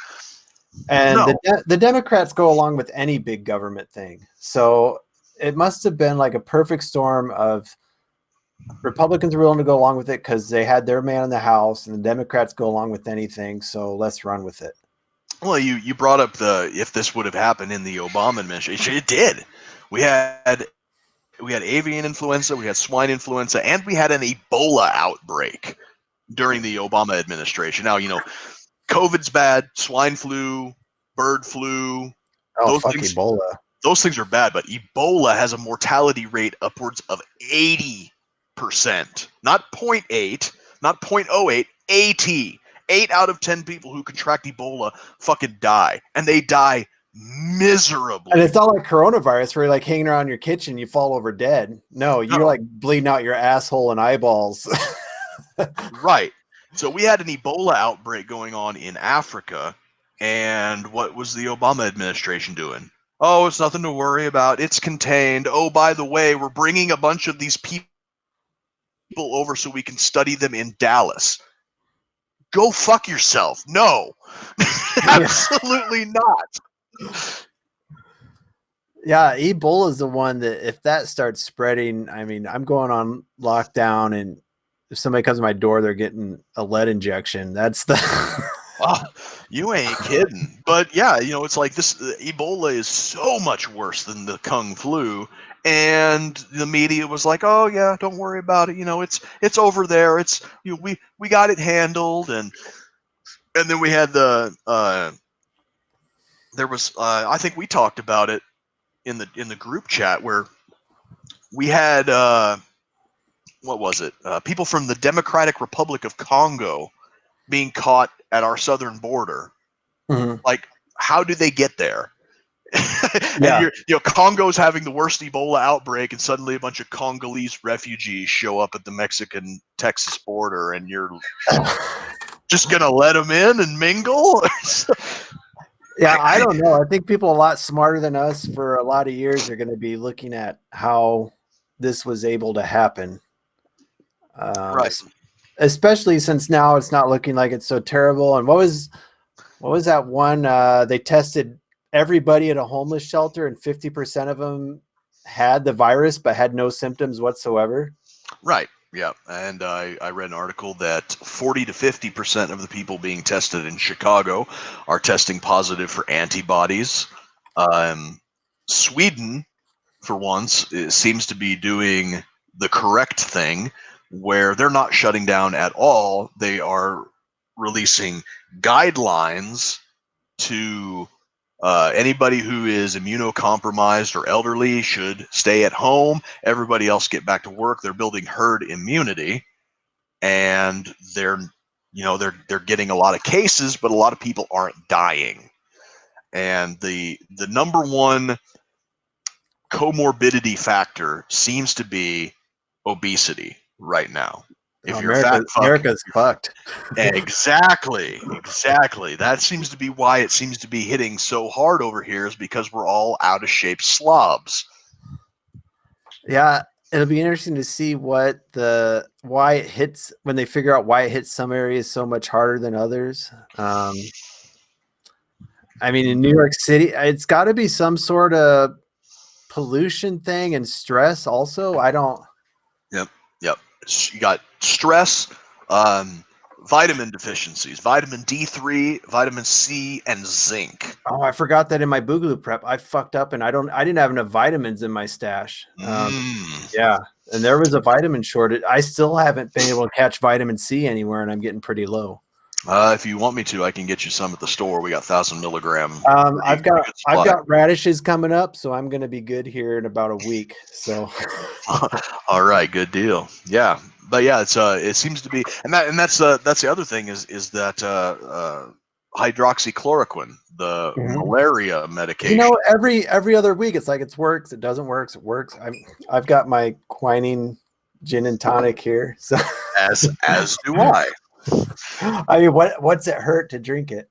And No. the Democrats go along with any big government thing. So it must have been like a perfect storm of Republicans were willing to go along with it because they had their man in the House, and the Democrats go along with anything. So let's run with it. Well, you brought up if this would have happened in the Obama administration. It did. We had avian influenza, we had swine influenza, and we had an Ebola outbreak during the Obama administration. Now, COVID's bad, swine flu, bird flu. Oh, fuck Ebola. Those things are bad, but Ebola has a mortality rate upwards of 80%. Not 0.8, not 0.08, 80. 8 out of 10 people who contract Ebola fucking die, and they die miserably. And it's not like coronavirus where you're like hanging around your kitchen, you fall over dead. No, you're like bleeding out your asshole and eyeballs. Right. So we had an Ebola outbreak going on in Africa, and what was the Obama administration doing? Oh, it's nothing to worry about. It's contained. Oh, by the way, we're bringing a bunch of these people over so we can study them in Dallas. Go fuck yourself. No. Absolutely not. Yeah, Ebola is the one that if that starts spreading, I mean, I'm going on lockdown, and if somebody comes to my door, they're getting a lead injection. That's the Oh, you ain't kidding. But yeah, it's like this Ebola is so much worse than the Kung flu. And the media was like, "Oh yeah, don't worry about it. It's over there. It's we got it handled." And then we had there was I think we talked about it in the group chat where we had what was it? People from the Democratic Republic of Congo being caught at our southern border. Mm-hmm. Like, how do they get there? And Congo's having the worst Ebola outbreak, and suddenly a bunch of Congolese refugees show up at the Mexican-Texas border, and you're just gonna let them in and mingle? Yeah, I don't know. I think people a lot smarter than us for a lot of years are going to be looking at how this was able to happen. Right. Especially since now it's not looking like it's so terrible. And what was that one? They tested everybody at a homeless shelter, and 50% of them had the virus but had no symptoms whatsoever. Right. Yeah. And I read an article that 40 to 50% of the people being tested in Chicago are testing positive for antibodies. Sweden, for once, seems to be doing the correct thing, where they're not shutting down at all. They are releasing guidelines to anybody who is immunocompromised or elderly should stay at home. Everybody else get back to work. They're building herd immunity, and they're getting a lot of cases, but a lot of people aren't dying. And the number one comorbidity factor seems to be obesity right now. If you're fat fuck, America's fucked. Exactly. That seems to be why it seems to be hitting so hard over here, is because we're all out of shape slobs. Yeah, it'll be interesting to see why it hits when they figure out why it hits some areas so much harder than others. I mean, in New York City, it's got to be some sort of pollution thing and stress. Also, I don't. Yep. Yep. You got stress, vitamin deficiencies, vitamin D3, vitamin C, and zinc. Oh, I forgot that in my Boogaloo prep, I fucked up and I didn't have enough vitamins in my stash. Yeah, and there was a vitamin shortage. I still haven't been able to catch vitamin C anywhere, and I'm getting pretty low. If you want me to, I can get you some at the store. We got 1,000 milligram. I've got radishes coming up, so I'm going to be good here in about a week. So, all right, good deal. Yeah, but yeah, it seems to be, and that's the other thing is that hydroxychloroquine, the malaria medication. You know, every other week, it's like it works, it doesn't work, it works. I've got my quinine gin and tonic here, so as do I. I mean, what's it hurt to drink it?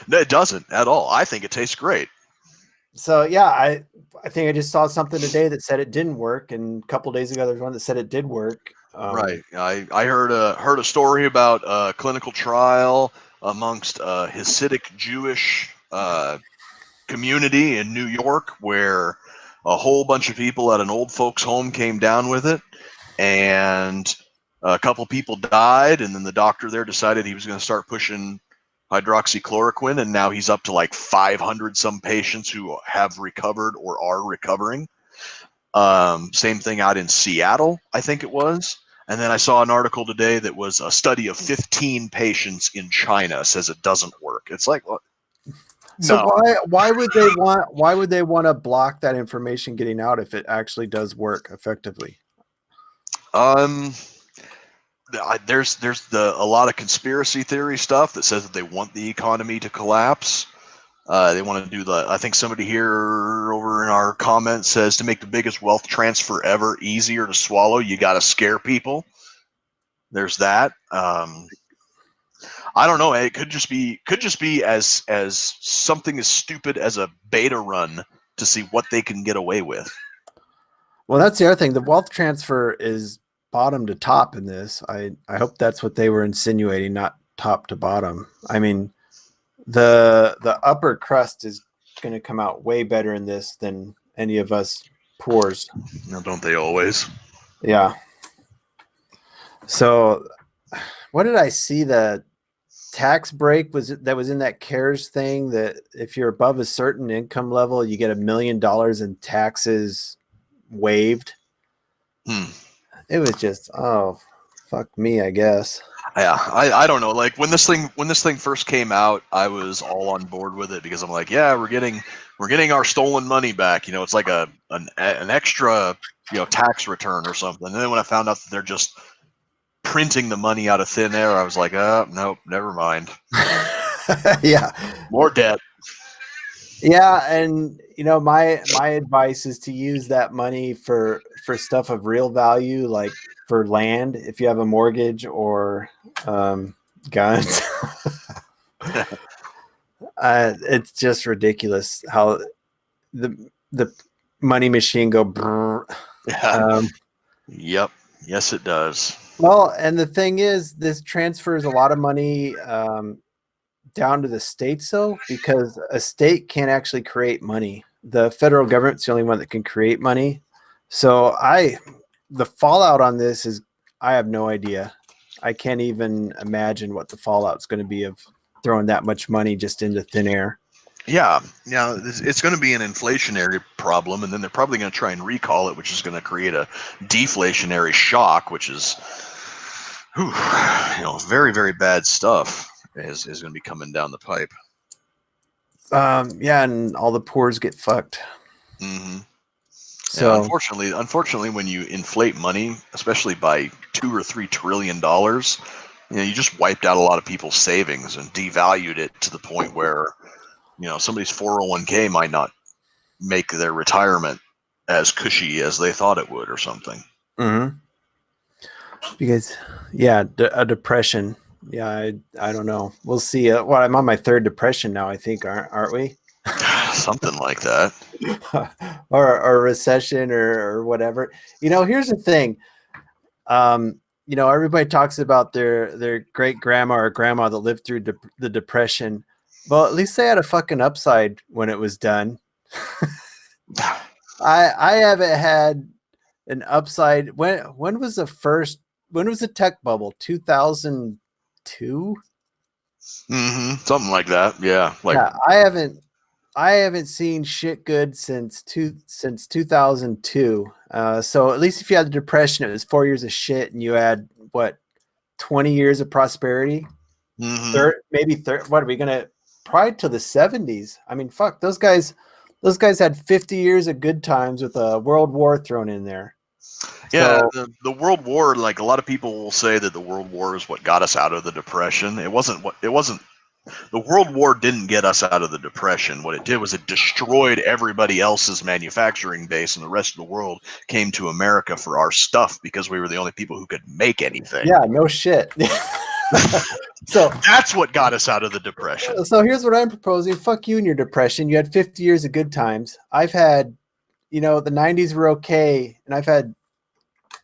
No, it doesn't at all. I think it tastes great. So yeah, I think I just saw something today that said it didn't work, and a couple days ago there's one that said it did work. Right. I heard a story about a clinical trial amongst Hasidic Jewish community in New York, where a whole bunch of people at an old folks' home came down with it, and a couple people died, and then the doctor there decided he was going to start pushing hydroxychloroquine, and now he's up to like 500 some patients who have recovered or are recovering. Same thing out in Seattle, I think it was. And then I saw an article today that was a study of 15 patients in China says it doesn't work. It's like, well, so why would they want to block that information getting out if it actually does work effectively? There's a lot of conspiracy theory stuff that says that they want the economy to collapse. They want to do I think somebody here over in our comments says to make the biggest wealth transfer ever easier to swallow, you got to scare people. There's that. I don't know. It could just be as something as stupid as a beta run to see what they can get away with. Well, that's the other thing. The wealth transfer is bottom to top in this. I hope that's what they were insinuating, not top to bottom. I mean, the upper crust is going to come out way better in this than any of us poors. Now, don't they always? Yeah. So what did I see? The tax break was in that CARES thing that if you're above a certain income level, you get $1 million in taxes waived. It was just, oh, fuck me, I guess. Yeah, I don't know. Like when this thing first came out, I was all on board with it because I'm like, yeah, we're getting our stolen money back. You know, it's like an extra, tax return or something. And then when I found out that they're just printing the money out of thin air, I was like, nope, never mind. Yeah, more debt. Yeah, and my advice is to use that money for stuff of real value, like for land, if you have a mortgage, or guns. It's just ridiculous how the money machine go brrr. Yep. Yes, it does. Well, and the thing is, this transfers a lot of money down to the states, though, because a state can't actually create money. The federal government's the only one that can create money. So the fallout on this is, I have no idea. I can't even imagine what the fallout's going to be of throwing that much money just into thin air. Yeah, it's going to be an inflationary problem, and then they're probably going to try and recall it, which is going to create a deflationary shock, which is, very, very bad stuff is going to be coming down the pipe. Yeah, and all the poors get fucked. Mm-hmm. So yeah, unfortunately, when you inflate money, especially by $2 or $3 trillion, you just wiped out a lot of people's savings and devalued it to the point where, somebody's 401k might not make their retirement as cushy as they thought it would or something. Mm-hmm. Because, yeah, a depression. Yeah, I don't know. We'll see. I'm on my third depression now, I think, aren't we? Something like that. or recession or whatever. Here's the thing. Everybody talks about their great grandma or grandma that lived through the Depression. Well, at least they had a fucking upside when it was done. I haven't had an upside. When was the tech bubble? 2002? Something like that. Yeah. Yeah, I haven't seen shit good since 2002. So at least if you had the Depression, it was 4 years of shit, and you had what, 20 years of prosperity. Maybe third. What are we gonna? Probably to the 70s. I mean, fuck, those guys had 50 years of good times with a World War thrown in there. Yeah, So, the World War, like a lot of people will say that the World War is what got us out of the Depression. It wasn't. The World War didn't get us out of the Depression. What it did was it destroyed everybody else's manufacturing base, and the rest of the world came to America for our stuff because we were the only people who could make anything. yeah, no shit. So that's what got us out of the Depression. So here's what I'm proposing. Fuck you and your Depression. You had 50 years of good times. I've had, the 90s were okay, and I've had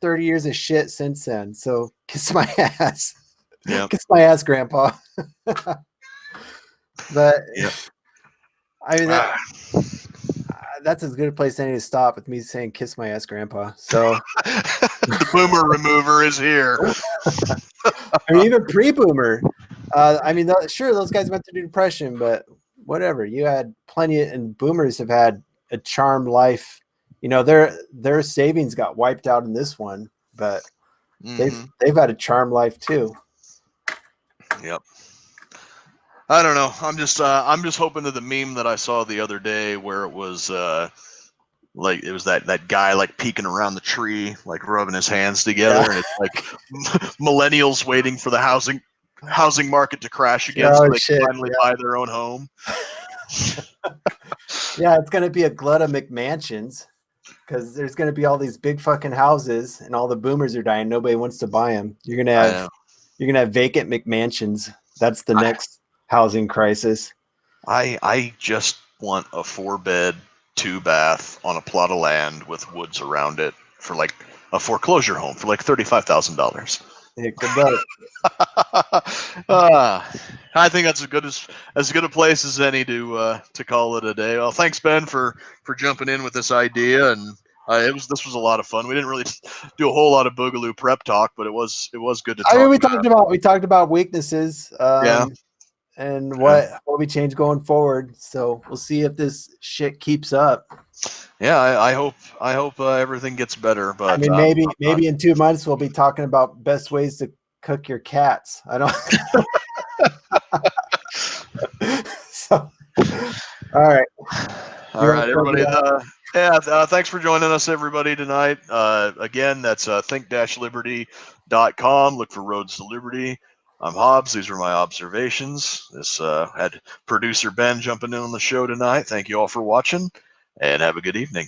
30 years of shit since then. So kiss my ass. Yeah. Kiss my ass, Grandpa. But yeah. I mean that's as good a place as any to stop with me saying kiss my ass, Grandpa. So the boomer remover is here. I mean, even pre-boomer. Sure, those guys went through the Depression, but whatever. You had plenty, and boomers have had a charmed life. Their savings got wiped out in this one, but they've had a charmed life too. Yep. I don't know. I'm just hoping to the meme that I saw the other day where it was like it was that guy like peeking around the tree, like rubbing his hands together, and it's like millennials waiting for the housing market to crash again so they can finally buy their own home. Yeah, it's gonna be a glut of McMansions because there's gonna be all these big fucking houses, and all the boomers are dying. Nobody wants to buy them. You're gonna have vacant McMansions. That's the next housing crisis. I just want a 4-bed, 2-bath on a plot of land with woods around it for like a foreclosure home for like $35,000. Yeah, good luck. I think that's as good a place as any to call it a day. Well, thanks, Ben, for jumping in with this idea, and this was a lot of fun. We didn't really do a whole lot of Boogaloo prep talk, but it was good to talk. I mean, we talked about weaknesses. And what we change going forward. So we'll see if this shit keeps up. Yeah, I hope everything gets better. But I mean, maybe in 2 months we'll be talking about best ways to cook your cats. I don't. So, all right, everybody. Thanks for joining us, everybody, tonight. Again, that's think-liberty.com. Look for Roads to Liberty. I'm Hobbs. These were my observations. This had producer Ben jumping in on the show tonight. Thank you all for watching, and have a good evening.